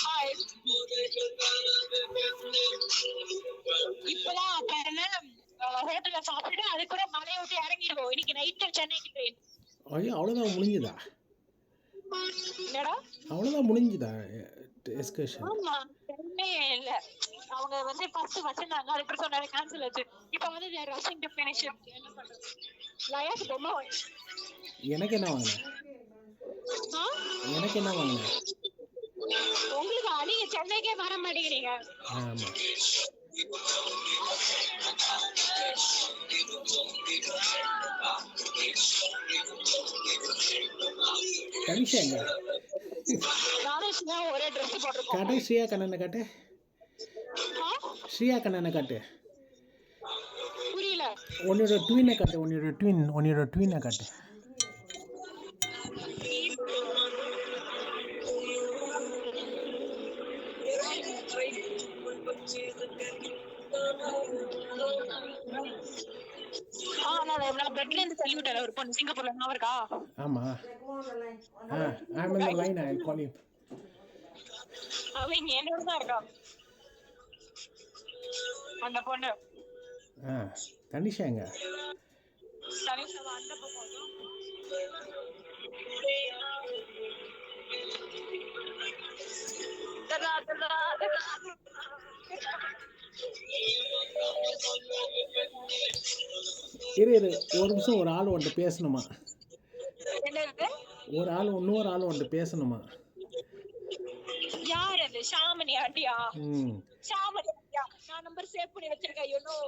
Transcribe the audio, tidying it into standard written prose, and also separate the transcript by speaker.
Speaker 1: Hi. இப்பதான் ஹோட்டல்ல சாப்பிட்டு அது கூட மலையை விட்டு இறங்கிடுவோம். இன்னைக்கு நைட்டு சென்னைக்கு ட்ரெயின்.
Speaker 2: ஐயோ அவ்வளோதான் முடிஞ்சுதா?
Speaker 1: என்னடா
Speaker 2: அவ்வளோதான் முடிஞ்சுதா எஸ்கர்ஷன்?
Speaker 1: ஆமா ட்ரெயினே இல்ல. அவங்க வந்து ஃபர்ஸ்ட் வச்சிருந்தாங்க, அதுக்கு சொன்னாரு கேன்சல் ஆச்சு. இப்போ வந்து they are rushing to finish it. என்ன பண்றது? லயாக்கு பொம்மை
Speaker 2: எனக்கு என்ன வாங்கினேன்?
Speaker 1: ஆ?
Speaker 2: எனக்கு என்ன வாங்கினேன்?
Speaker 1: உங்களுக்கு நீங்க சென்னைக்கே வர மாட்டேங்கிறீங்க.
Speaker 2: ஆமாம். கனிஷா எங்க?
Speaker 1: நானும் சின்ன ஒரே ட்ரெஸ் போட்டிருக்கோம்.
Speaker 2: காட்டு ஸ்ரீயா கண்ணனை காட்டு. ஸ்ரீயா கண்ணனை காட்டு.
Speaker 1: புரியல.
Speaker 2: உன்னோட ட்வினை காட்டு. உன்னோட ட்வினை காட்டு.
Speaker 1: நான் பெட்ல இருந்து தள்ளி விட்டேன் ஒரு பொண்ணு சிங்கப்பூர்ல. நான் இருக்கா?
Speaker 2: ஆமா. I'm in the line. I'll call you.
Speaker 1: அவங்க என்னோட தான் இருக்கா அந்த பொண்ணு.
Speaker 2: தனிஷா எங்க?
Speaker 1: தனிஷா அந்த பக்கம்.
Speaker 2: இரு ஒரு நிமிஷம். ஒரு ஆள் வந்துட்டு பேசணுமா? ஒரு ஆள் இன்னொரு ஆள் வந்துட்டு பேசணுமா?
Speaker 1: யார் அது? ஷாமணி ஆண்டியா? ஷாமணி ஆண்டியா, நான் நம்பர் சேவ் பண்ணி வச்சிருக்கேன். You know